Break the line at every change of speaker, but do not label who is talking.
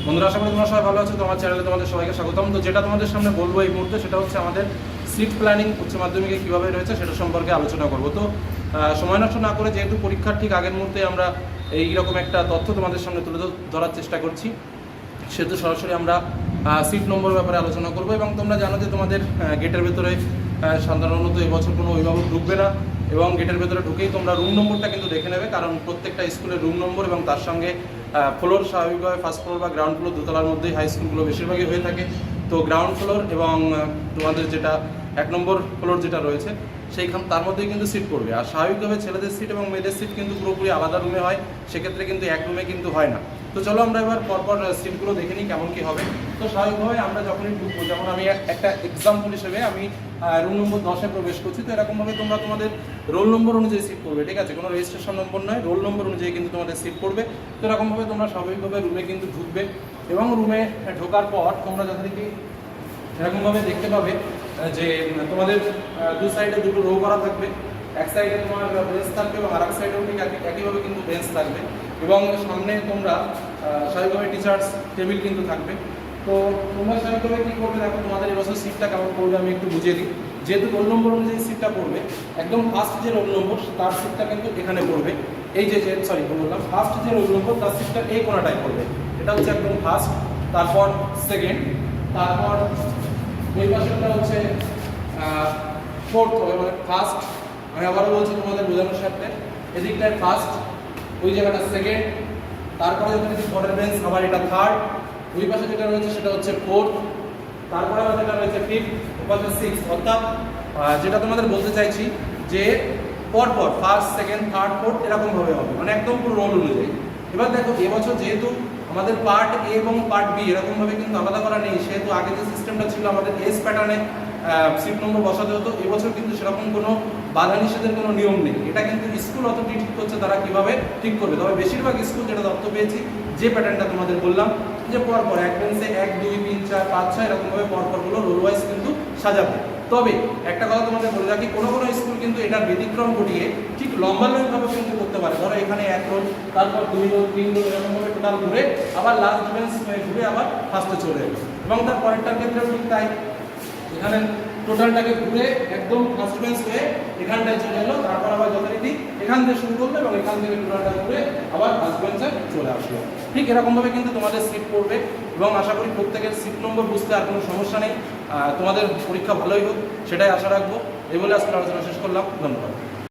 বন্ধুরা, আশা করি তোমরা সবাই ভালো আছো। তোমার চ্যানেলে তোমাদের সবাইকে স্বাগতম। তো যেটা তোমাদের সামনে বলবো এই মুহূর্তে, সেটা হচ্ছে আমাদের সিট প্ল্যানিং উচ্চ মাধ্যমিকে কীভাবে রয়েছে সেটা সম্পর্কে আলোচনা করব। তো সময় নষ্ট না করে, যেহেতু পরীক্ষার ঠিক আগের মুহূর্তে আমরা এইরকম একটা তথ্য তোমাদের সামনে তুলে ধরার চেষ্টা করছি, সেহেতু সরাসরি আমরা সিট নম্বরের ব্যাপারে আলোচনা করব। এবং তোমরা জানো যে তোমাদের গেটের ভেতরে সাধারণত এবছর কোনো অভিভাবক ঢুকবে না, এবং গেটের ভেতরে ঢুকেই তোমরা রুম নম্বরটা কিন্তু দেখে নেবে, কারণ প্রত্যেকটা স্কুলের রুম নম্বর এবং তার সঙ্গে ফ্লোর স্বাভাবিকভাবে ফার্স্ট ফ্লোর বা গ্রাউন্ড ফ্লোর দোতলার মধ্যেই হাই স্কুলগুলো বেশিরভাগই হয়ে থাকে। তো গ্রাউন্ড ফ্লোর এবং তোমাদের যেটা 1 নম্বর ফ্লোর যেটা রয়েছে তার মধ্যেই কিন্তু সিট পড়বে। আর স্বাভাবিকভাবে ছেলেদের সিট এবং মেয়েদের সিট কিন্তু পুরোপুরি আলাদা রুমে হয়, সেক্ষেত্রে কিন্তু এক রুমে কিন্তু হয় না। তো চলো আমরা এবার পরপর সিটগুলো দেখে নিই কেমন কী হবে। তো স্বাভাবিকভাবে আমরা যখনই ঢুকবো, যেমন আমি একটা এক্সাম্পল হিসেবে আমি রুম নম্বর 10-এ প্রবেশ করছি। তো এরকমভাবে তোমরা তোমাদের রোল নম্বর অনুযায়ী সিট পড়বে, ঠিক আছে? কোনো রেজিস্ট্রেশন নম্বর নয়, রোল নম্বর অনুযায়ী কিন্তু তোমাদের সিট পড়বে। তো এরকমভাবে তোমরা স্বাভাবিকভাবে রুমে কিন্তু ঢুকবে, এবং রুমে ঢোকার পর তোমরা যথারীতি এরকমভাবে দেখতে পাবে যে তোমাদের দু সাইডে দুটো রো করা থাকবে। এক সাইডে তোমার বেঞ্চ থাকবে এবং আর এক সাইডেও ঠিক একইভাবে কিন্তু বেঞ্চ থাকবে, এবং সামনে তোমরা স্বাভাবিকভাবে টিচার্স টেবিল কিন্তু থাকবে। তো তোমরা স্বাভাবিকভাবে কী করবে, দেখো তোমাদের এবছর সিটটা কেমন পড়বে আমি একটু বুঝিয়ে দিই। যেহেতু রোল নম্বর অনুযায়ী সিটটা পড়বে, একদম ফার্স্ট যে রোল নম্বর তার সিটটা কিন্তু এখানে পড়বে। এই যে বললাম ফার্স্ট যে রোল নম্বর তার সিটটা এই কোণাটায় পড়বে। এটা হচ্ছে একদম ফার্স্ট, তারপর সেকেন্ড, তারপর ওই পাশেরটা হচ্ছে ফোর্থ, মানে ফার্স্ট। আমি আবারও বলছি তোমাদের বোঝানোর সাথে, এদিকটায় ফার্স্ট, ওই জায়গাটা সেকেন্ড, তারপরে যদি পরের বেঞ্চ আবার এটা থার্ড, ওই পাশে যেটা রয়েছে সেটা হচ্ছে ফোর্থ, তারপরে আবার যেটা রয়েছে ফিফথ, ওপাশে সিক্স। অর্থাৎ যেটা তোমাদের বলতে চাইছি যে পরপর ফার্স্ট, সেকেন্ড, থার্ড, ফোর্থ এরকমভাবে হবে, মানে একদম পুরো রোল অনুযায়ী। এবার দেখো, এবছর যেহেতু আমাদের পার্ট এ এবং পার্ট বি এরকমভাবে কিন্তু আলাদা করা নেই, সেহেতু আগে যে সিস্টেমটা ছিল আমাদের এস প্যাটার্নে সিট নম্বর বসাতে হতো, এবছর কিন্তু সেরকম কোনো বাধা নিষেধের কোনো নিয়ম নেই। এটা কিন্তু স্কুল অথরিটি ঠিক করছে তারা কীভাবে ঠিক করবে। তবে বেশিরভাগ স্কুল যেটা তথ্য পেয়েছি, যে প্যাটার্নটা তোমাদের বললাম, যে পরপর এক বেঞ্চে 1, 2, 3, 4, 5, 6 এরকমভাবে পরপরগুলো রোল ওয়াইজ কিন্তু সাজাবে। তবে একটা কথা তোমাদের বলে রাখি, কোনো কোনো স্কুল কিন্তু এটার ব্যতিক্রম ঘটিয়ে ঠিক লম্বালম্বিভাবে কিন্তু করতে পারে। ধরো এখানে 1 রোল, তারপর 2 রোল, 3 রোল এরকমভাবে টোটাল ঘুরে আবার লাস্ট বেঞ্চ ঘুরে আবার ফার্স্টে চলে যাবে। এবং তার পরেরটার ক্ষেত্রেও ঠিক তাই, এখানে টোটালটাকে ঘুরে একদম ফার্স্ট বেঞ্চ হয়ে এখানটায় চলে এলো, তারপর আবার যথারীতি এখান থেকে শুরু করলো এবং এখান থেকে টোটালটা ঘুরে আবার ফার্স্ট বেঞ্চে চলে আসলো। ঠিক এরকমভাবে কিন্তু তোমাদের সিট পড়বে, এবং আশা করি প্রত্যেকের সিট নম্বর বুঝতে আর কোনো সমস্যা নেই। তোমাদের পরীক্ষা ভালোই হোক, সেটাই আশা রাখবো। এই বলে আজকের আলোচনা শেষ করলাম। ধন্যবাদ।